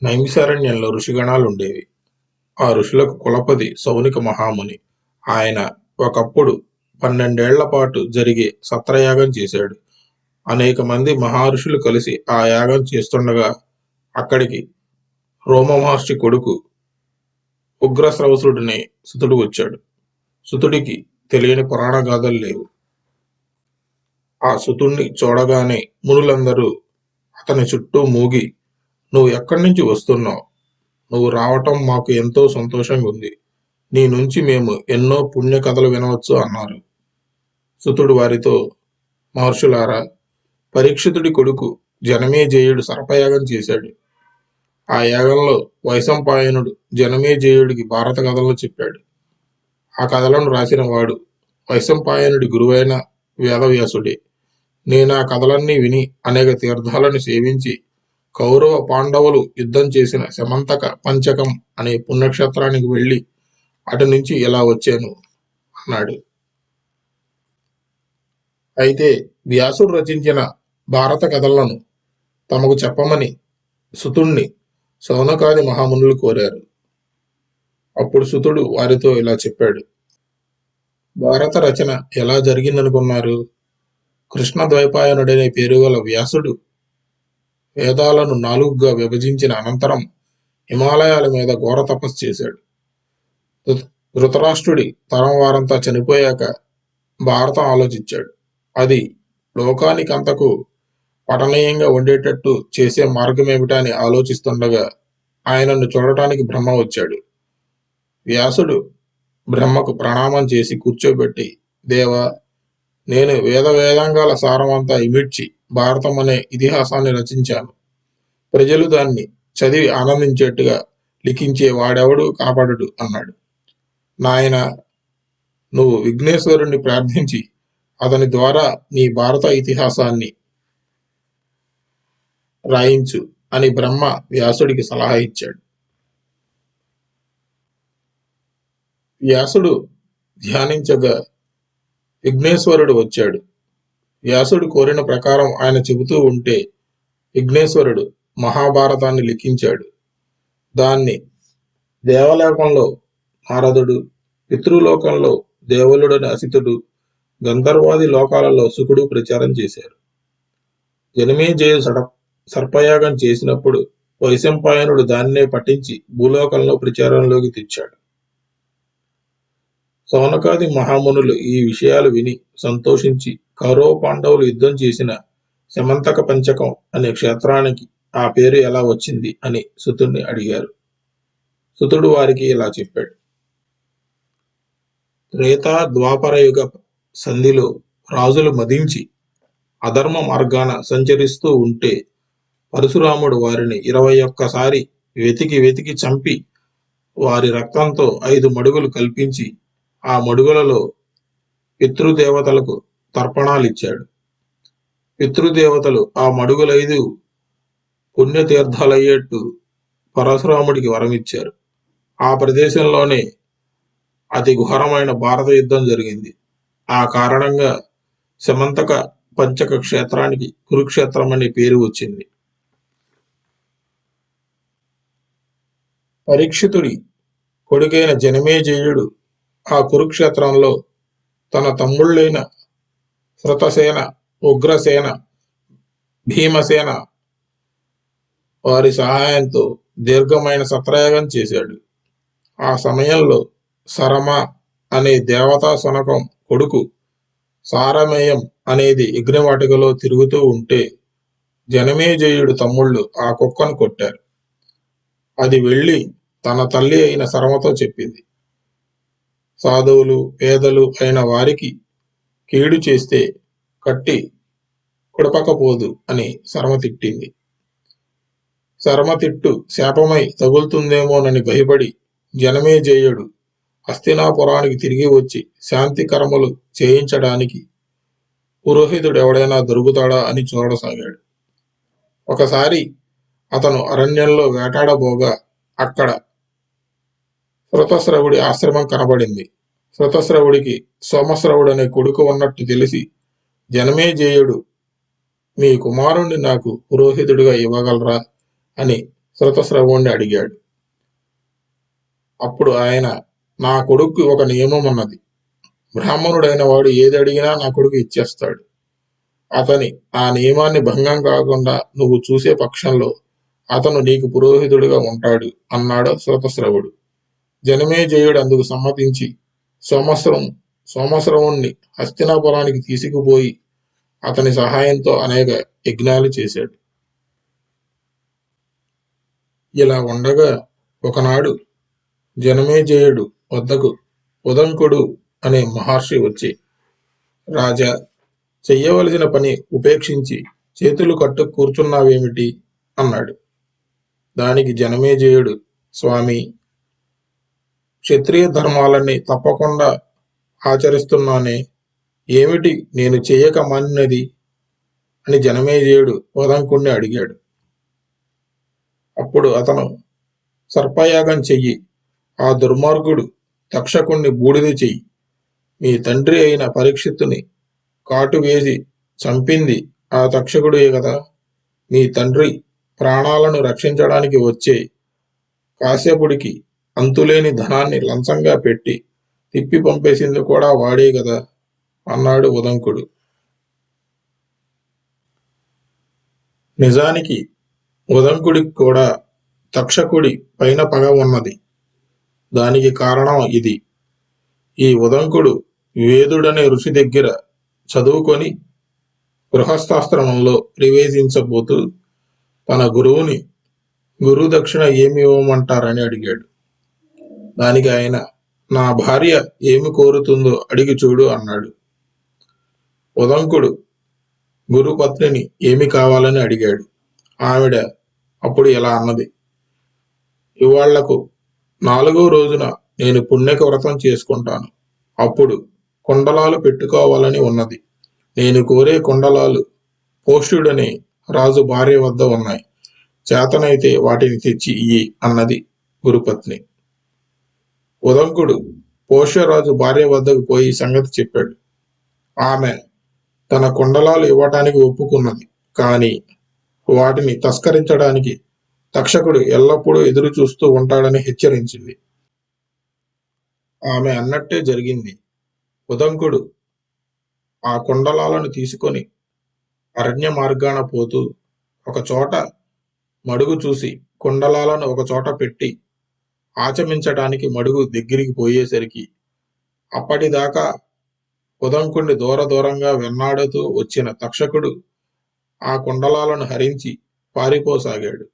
నైమిషారణ్యంలో ఋషిగణాలుండేవి. ఆ ఋషులకు కులపతి సౌనిక మహాముని. ఆయన ఒకప్పుడు 12 ఏళ్లపాటు జరిగే సత్రయాగం చేశాడు. అనేక మంది మహర్షులు కలిసి ఆ యాగం చేస్తుండగా అక్కడికి రోమమహర్షి కొడుకు ఉగ్రశ్రవసుడనే సుతుడు వచ్చాడు. సుతుడికి తెలియని పురాణ గాథలు లేవు. ఆ సుతుణ్ణి చూడగానే మునులందరూ అతని చుట్టూ మూగి, "నువ్వు ఎక్కడి నుంచి వస్తున్నావు? నువ్వు రావటం మాకు ఎంతో సంతోషంగా ఉంది. నీ నుంచి మేము ఎన్నో పుణ్య కథలు వినవచ్చు" అన్నారు. సుతుడు వారితో, "మహర్షులారా, పరీక్షితుడి కొడుకు జనమేజయుడు సర్పయాగం చేశాడు. ఆ యాగంలో వైశంపాయనుడు జనమేజయుడికి భారత కథలను చెప్పాడు. ఆ కథలను రాసిన వాడు వైశంపాయనుడి గురువైన వేదవ్యాసుడే. నేనా కథలన్నీ విని అనేక తీర్థాలను సేవించి కౌరవ పాండవులు యుద్ధం చేసిన శమంతక పంచకం అనే పుణ్యక్షేత్రానికి వెళ్ళి అటు నుంచి ఇలా వచ్చాను" అన్నాడు. అయితే వ్యాసుడు రచించిన భారత కథలను తమకు చెప్పమని సుతుణ్ణి శౌనకాది మహామునులు కోరారు. అప్పుడు సుతుడు వారితో ఇలా చెప్పాడు. భారత రచన ఎలా జరిగిందనుకున్నారు? కృష్ణ ద్వైపాయనుడనే పేరుగల వ్యాసుడు వేదాలను 4గా విభజించిన అనంతరం హిమాలయాల మీద ఘోర తపస్సు చేశాడు. ధృతరాష్ట్రుడి తరం వారంతా చనిపోయాక భారతం ఆలోచించాడు. అది లోకానికంతకు పఠనీయంగా ఉండేటట్టు చేసే మార్గమేమిటా అని ఆలోచిస్తుండగా ఆయనను చూడటానికి బ్రహ్మ వచ్చాడు. వ్యాసుడు బ్రహ్మకు ప్రణామం చేసి కూర్చోబెట్టి, "దేవా, నేను వేదాంగాల సారమంతా ఇమిడ్చి భారతం అనే ఇతిహాసాన్ని రచించాను. ప్రజలు దాన్ని చదివి ఆనందించేట్టుగా లిఖించే వాడెవడూ కనపడడు" అన్నాడు. "నాయనా, నువ్వు విఘ్నేశ్వరుణ్ణి ప్రార్థించి అతని ద్వారా నీ భారత ఇతిహాసాన్ని రాయించు" అని బ్రహ్మ వ్యాసుడికి సలహా ఇచ్చాడు. వ్యాసుడు ధ్యానించగా విఘ్నేశ్వరుడు వచ్చాడు. వ్యాసుడు కోరిన ప్రకారం ఆయన చెబుతూ ఉంటే విఘ్నేశ్వరుడు మహాభారతాన్ని లిఖించాడు. దాన్ని దేవలోకంలో నారదుడు, పితృలోకంలో దేవలుడని అసితుడు, గంధర్వాది లోకాలలో సుకుడు ప్రచారం చేశారు. జనమేజయుడు సర్పయాగం చేసినప్పుడు వైశంపాయనుడు దాన్నే పఠించి భూలోకంలో ప్రచారంలోకి తెచ్చాడు. శౌనకాది మహామునులు ఈ విషయాలు విని సంతోషించి కౌరవ పాండవులు యుద్ధం చేసిన శమంతక పంచకం అనే క్షేత్రానికి ఆ పేరు ఎలా వచ్చింది అని సుతుడిని అడిగారు. సుతుడు వారికి ఇలా చెప్పాడు. త్రేతా ద్వాపరయుగ సంధిలో రాజులు మదించి అధర్మ మార్గాన సంచరిస్తూ ఉంటే పరశురాముడు వారిని 21 వెతికి చంపి వారి రక్తంతో 5 మడుగులు కల్పించి ఆ మడుగులలో పితృదేవతలకు తర్పణాలిచ్చాడు. పితృదేవతలు ఆ మడుగులైదు పుణ్యతీర్థాలయ్యేట్టు పరశురాముడికి వరమిచ్చారు. ఆ ప్రదేశంలోనే అతి ఘోరమైన భారత యుద్ధం జరిగింది. ఆ కారణంగా శమంతక పంచక క్షేత్రానికి కురుక్షేత్రం అనే పేరు వచ్చింది. పరీక్షితుడి కొడుకైన జనమేజయుడు ఆ కురుక్షేత్రంలో తన తమ్ముళ్ళైన శృతసేన, ఉగ్రసేన, భీమసేన వారి సహాయంతో దీర్ఘమైన సత్రయాగం చేశాడు. ఆ సమయంలో సరమ అనే దేవతా శునకం కొడుకు సారమేయం అనేది యజ్ఞవాటికలో తిరుగుతూ ఉంటే జనమేజయుడు తమ్ముళ్ళు ఆ కుక్కను కొట్టారు. అది వెళ్ళి తన తల్లి అయిన సరమతో చెప్పింది. సాధువులు, పేదలు అయిన వారికి కీడు చేస్తే కట్టి కుడపకపోదు అని సరమ తిట్టింది. సరమ తిట్టు శాపమై తగులుతుందేమోనని భయపడి జనమేజయుడు హస్తినాపురానికి తిరిగి వచ్చి శాంతి కర్మలు చేయించడానికి పురోహితుడెవడైనా దొరుకుతాడా అని చూడసాగాడు. ఒకసారి అతను అరణ్యంలో వేటాడబోగా అక్కడ శృతశ్రవుడి ఆశ్రమం కనబడింది. శృతశ్రవుడికి సోమశ్రవుడనే కొడుకు ఉన్నట్టు తెలిసి జనమేజయుడు, "మీ కుమారుణ్ణి నాకు పురోహితుడిగా ఇవ్వగలరా" అని శృతస్రవుణ్ణి అడిగాడు. అప్పుడు ఆయన, నా కొడుక్కి ఒక నియమం ఉన్నది. బ్రాహ్మణుడైన వాడు ఏది అడిగినా నా కొడుకు ఇచ్చేస్తాడు. అతని ఆ నియమాన్ని భంగం కాకుండా నువ్వు చూసే పక్షంలో అతను నీకు పురోహితుడిగా ఉంటాడు అన్నాడు శృతస్రవుడు. జనమేజయుడు అందుకు సమ్మతించి సోమశ్రవుణ్ణి హస్తినాపురానికి తీసుకుపోయి అతని సహాయంతో అనేక యజ్ఞాలు చేశాడు. ఇలా ఉండగా ఒకనాడు జనమేజయుడు వద్దకు ఉదంకుడు అనే మహర్షి వచ్చి, రాజా, చెయ్యవలసిన పని ఉపేక్షించి చేతులు కట్టు కూర్చున్నావేమిటి అన్నాడు. దానికి జనమేజయుడు, స్వామి, క్షత్రియ ధర్మాలన్నీ తప్పకుండా ఆచరిస్తున్నానే, ఏమిటి నేను చేయక మానినది అని జనమేజయుడు ఉదంకుణ్ణి అడిగాడు. అప్పుడు అతను, సర్పయాగం చెయ్యి, ఆ దుర్మార్గుడు తక్షకుణ్ణి బూడిద చెయ్యి, మీ తండ్రి అయిన పరీక్షిత్తుని కాటు వేసి చంపింది ఆ తక్షకుడే కదా, మీ తండ్రి ప్రాణాలను రక్షించడానికి వచ్చే కాశ్యపుడికి అంతులేని ధనాన్ని లంచంగా పెట్టి తిప్పి పంపేసింది కూడా వాడే కదా అన్నాడు ఉదంకుడు. నిజానికి ఉదంకుడికి కూడా తక్షకుడి పైన పగ ఉన్నది. దానికి కారణం ఇది. ఈ ఉదంకుడు వేదుడనే ఋషి దగ్గర చదువుకొని గృహస్థాశ్రమంలో ప్రవేశించబోతూ తన గురువుని గురుదక్షిణ ఏమి ఇవ్వమంటారని అడిగాడు. దానికి ఆయన, నా భార్య ఏమి కోరుతుందో అడిగి చూడు అన్నాడు. ఉదంకుడు గురుపత్నిని ఏమి కావాలని అడిగాడు. ఆవిడ అప్పుడు ఇలా అన్నది, ఇవాళ్లకు 4వ రోజున నేను పుణ్యక వ్రతం చేసుకుంటాను. అప్పుడు కుండలాలు పెట్టుకోవాలని ఉన్నది. నేను కోరే కుండలాలు పోష్యుడనే రాజు భార్య వద్ద ఉన్నాయి. చేతనైతే వాటిని తెచ్చి ఇయ్యి అన్నది గురుపత్ని. ఉదంకుడు పోష్యరాజు భార్య వద్దకు పోయి సంగతి చెప్పాడు. ఆమె తన కుండలాలు ఇవ్వటానికి ఒప్పుకున్నది. కాని వాటిని తస్కరించడానికి తక్షకుడు ఎల్లప్పుడూ ఎదురు చూస్తూ ఉంటాడని హెచ్చరించింది. ఆమె అన్నట్టే జరిగింది. ఉదంకుడు ఆ కుండలాలను తీసుకొని అరణ్య మార్గాన పోతూ ఒకచోట మడుగు చూసి కుండలాలను ఒకచోట పెట్టి ఆచమించటానికి మడుగు దగ్గరికి పోయేసరికి అప్పటిదాకా ఉదంకుణ్ణి దూరంగా వెన్నాడుతూ వచ్చిన తక్షకుడు ఆ కుండలాలను హరించి పారిపోసాగాడు.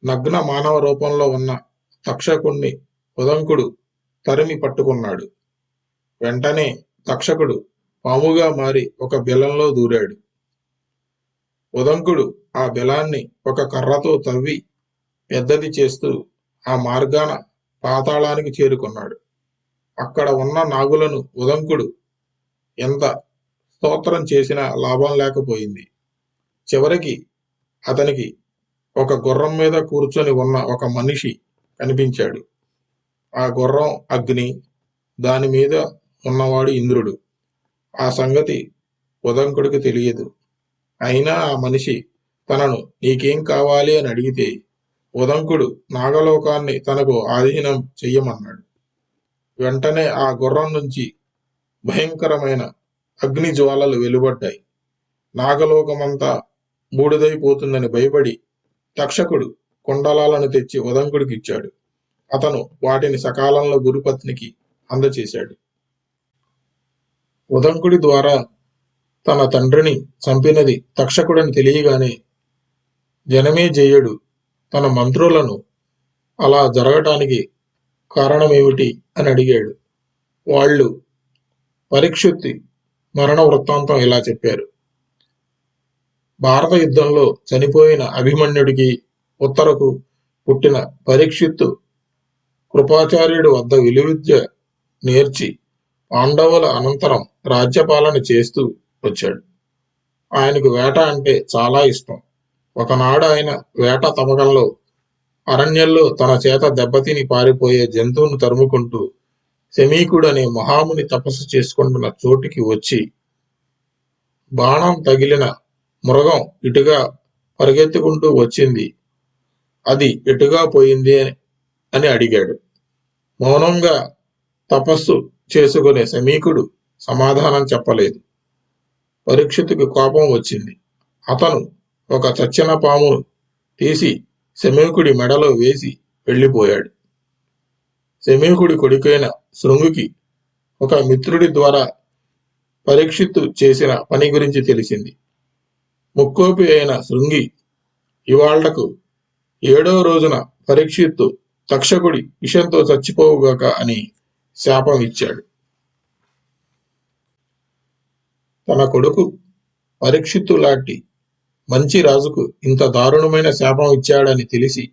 నగ్న మానవ రూపంలో ఉన్న తక్షకుణ్ణి ఉదంకుడు తరిమి పట్టుకున్నాడు. వెంటనే తక్షకుడు పాముగా మారి ఒక బిలంలో దూరాడు. ఉదంకుడు ఆ బిలాన్ని ఒక కర్రతో తవ్వి పెద్దది చేస్తూ ఆ మార్గాన పాతాళానికి చేరుకున్నాడు. అక్కడ ఉన్న నాగులను ఉదంకుడు ఎంత స్తోత్రం చేసినా లాభం లేకపోయింది. చివరికి అతనికి ఒక గుర్రం మీద కూర్చొని ఉన్న ఒక మనిషి కనిపించాడు. ఆ గుర్రం అగ్ని, దాని మీద ఉన్నవాడు ఇంద్రుడు. ఆ సంగతి ఉదంకుడికి తెలియదు. అయినా ఆ మనిషి తనను నీకేం కావాలి అని అడిగితే ఉదంకుడు నాగలోకాన్ని తనకు ఆధీనం చెయ్యమన్నాడు. వెంటనే ఆ గుర్రం నుంచి భయంకరమైన అగ్ని జ్వాలలు వెలువడ్డాయి. నాగలోకమంతా బూడిదైపోతుందని భయపడి తక్షకుడు కుండలాలను తెచ్చి ఉదంకుడికి ఇచ్చాడు. అతను వాటిని సకాలంలో గురుపత్నికి అందచేశాడు. ఉదంకుడి ద్వారా తన తండ్రిని చంపినది తక్షకుడని తెలియగానే జనమేజయుడు తన మంత్రులను అలా జరగటానికి కారణమేమిటి అని అడిగాడు. వాళ్ళు పరీక్షిత్తు మరణ వృత్తాంతం ఇలా చెప్పారు. భారత యుద్ధంలో చనిపోయిన అభిమన్యుడికి ఉత్తరకు పుట్టిన పరీక్షిత్తు కృపాచార్యుడి వద్ద విలువిద్య నేర్చి పాండవుల అనంతరం రాజ్యపాలన చేస్తూ వచ్చాడు. ఆయనకు వేట అంటే చాలా ఇష్టం. ఒకనాడు ఆయన వేట తమకంలో అరణ్యంలో తన చేత దెబ్బతిని పారిపోయే జంతువును తరుముకుంటూ శమీకుడు అనే మహాముని తపస్సు చేసుకుంటున్న చోటికి వచ్చి బాణం తగిలిన మృగం ఇటుగా పరిగెత్తుకుంటూ వచ్చింది. అది ఎటుగా పోయింది అని అడిగాడు. మౌనంగా తపస్సు చేసుకునే శమీకుడు సమాధానం చెప్పలేదు. పరీక్షిత్తుకి కోపం వచ్చింది. అతను ఒక చచ్చిన పామును తీసి శమీకుడి మెడలో వేసి వెళ్ళిపోయాడు. శమీకుడి కొడుకైన శృంగికి ఒక మిత్రుడి ద్వారా పరీక్షిత్తు చేసిన పని గురించి తెలిసింది. ముక్కోపి అయిన శృంగి ఇవాళ్లకు 7వ రోజున పరీక్షిత్తు తక్షకుడి విషంతో చచ్చిపోవుగాక అని శాపం ఇచ్చాడు. తన కొడుకు పరీక్షిత్తు లాంటి మంచి రాజుకు ఇంత దారుణమైన శాపం ఇచ్చాడని తెలిసి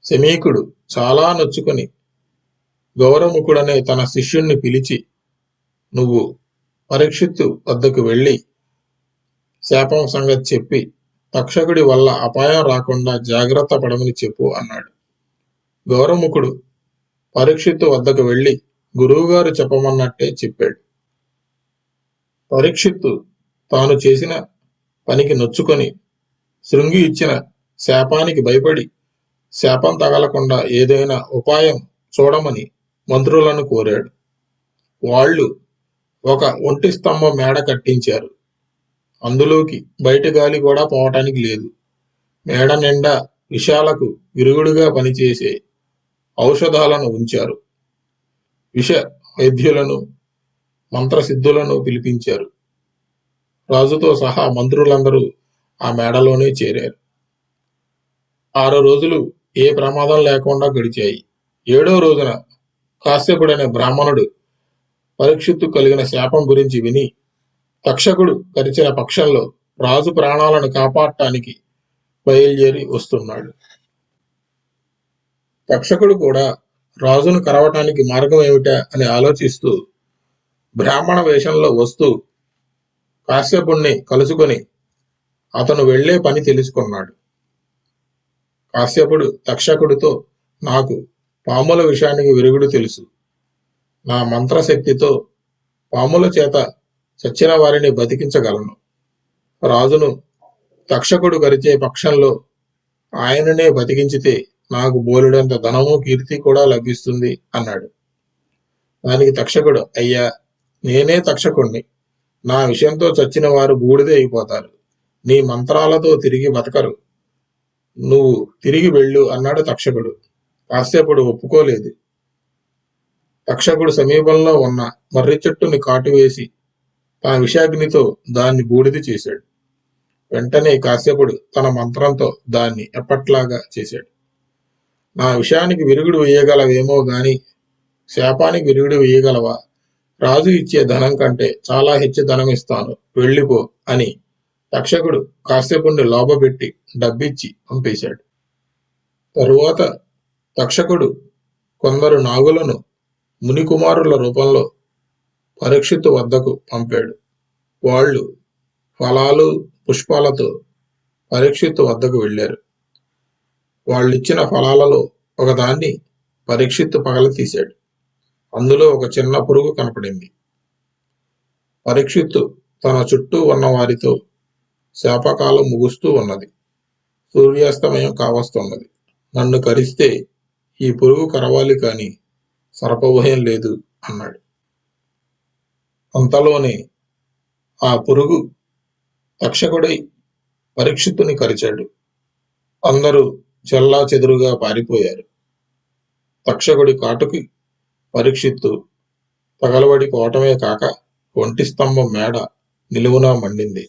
శమీకుడు చాలా నొచ్చుకొని గౌరముఖుడనే తన శిష్యుణ్ణి పిలిచి, నువ్వు పరీక్షిత్తు వద్దకు వెళ్ళి శాపం సంగతి చెప్పి తక్షకుడి వల్ల అపాయం రాకుండా జాగ్రత్త పడమని చెప్పు అన్నాడు. గౌరముఖుడు పరీక్షిత్తు వద్దకు వెళ్ళి గురువుగారు చెప్పమన్నట్టే చెప్పాడు. పరీక్షిత్తు తాను చేసిన పనికి నొచ్చుకొని శృంగి ఇచ్చిన శాపానికి భయపడి శాపం తగలకుండా ఏదైనా ఉపాయం చూడమని మంత్రులను కోరాడు. వాళ్ళు ఒక ఒంటి స్తంభం మేడ కట్టించారు. అందులోకి బయట గాలి కూడా పోవటానికి లేదు. మేడ నిండా విషాలకు విరుగుడుగా పనిచేసే ఔషధాలను ఉంచారు. విష వైద్యులను, మంత్రసిద్ధులను పిలిపించారు. రాజుతో సహా మంత్రులందరూ ఆ మేడలోనే చేరారు. 6 రోజులు ఏ ప్రమాదం లేకుండా గడిచాయి. 7వ రోజున కాశ్యపుడనే బ్రాహ్మణుడు పరీక్షిత్తు కలిగిన శాపం గురించి విని తక్షకుడు కరిచిన పక్షంలో రాజు ప్రాణాలను కాపాడటానికి బయలుదేరి వస్తున్నాడు. తక్షకుడు కూడా రాజును కరవటానికి మార్గం ఏమిటా అని ఆలోచిస్తూ బ్రాహ్మణ వేషంలో వస్తూ కాశ్యపుణ్ణి కలుసుకొని అతను వెళ్లే పని తెలుసుకున్నాడు. కాశ్యపుడు తక్షకుడితో, నాకు పాముల విషయానికి విరుగుడు తెలుసు. నా మంత్రశక్తితో పాముల చేత చచ్చిన వారిని బతికించగలను. రాజును తక్షకుడు గరిచే పక్షంలో ఆయననే బతికించితే నాకు బోలెడంత ధనము కీర్తి కూడా లభిస్తుంది అన్నాడు. దానికి తక్షకుడు, అయ్యా, నేనే తక్షకుణ్ణి. నా విషయంతో చచ్చిన వారు బూడిదే అయిపోతారు. నీ మంత్రాలతో తిరిగి బతకరు. నువ్వు తిరిగి వెళ్ళు అన్నాడు తక్షకుడు. కాశ్యపుడు ఒప్పుకోలేదు. తక్షకుడు సమీపంలో ఉన్న మర్రి చెట్టుని కాటువేసి తన విషాగ్నితో దాన్ని బూడిద చేశాడు. వెంటనే కాశ్యపుడు తన మంత్రంతో దాన్ని ఎప్పట్లాగా చేశాడు. నా విషయానికి విరుగుడు వేయగలవేమో గాని శాపానికి విరుగుడు వేయగలవా? రాజు ఇచ్చే ధనం కంటే చాలా హెచ్చు ధనం ఇస్తాను, వెళ్ళిపో అని తక్షకుడు కాశ్యపుణ్ణి లోబపెట్టి డబ్బిచ్చి పంపేశాడు. తరువాత తక్షకుడు కొందరు నాగులను మునికుమారుల రూపంలో పరీక్షిత్తు వద్దకు పంపాడు. వాళ్ళు ఫలాలు, పుష్పాలతో పరీక్షిత్తు వద్దకు వెళ్ళారు. వాళ్ళిచ్చిన ఫలాలలో ఒకదాన్ని పరీక్షిత్తు పగల తీశాడు. అందులో ఒక చిన్న పురుగు కనపడింది. పరీక్షిత్తు తన చుట్టూ ఉన్న వారితో, శాపకాలం ముగుస్తూ ఉన్నది, సూర్యాస్తమయం కావస్తున్నది. నన్ను కరిస్తే ఈ పురుగు కరవాలి కాని సర్పభయం లేదు అన్నాడు. అంతలోనే ఆ పురుగు తక్షకుడై పరీక్షిత్తుని కరిచాడు. అందరూ చెల్లా చెదురుగా పారిపోయారు. తక్షకుడి కాటుకి పరీక్షిత్తు తగలబడిపోవటమే కాక ఒంటి స్తంభం మేడ నిలువునా మండింది.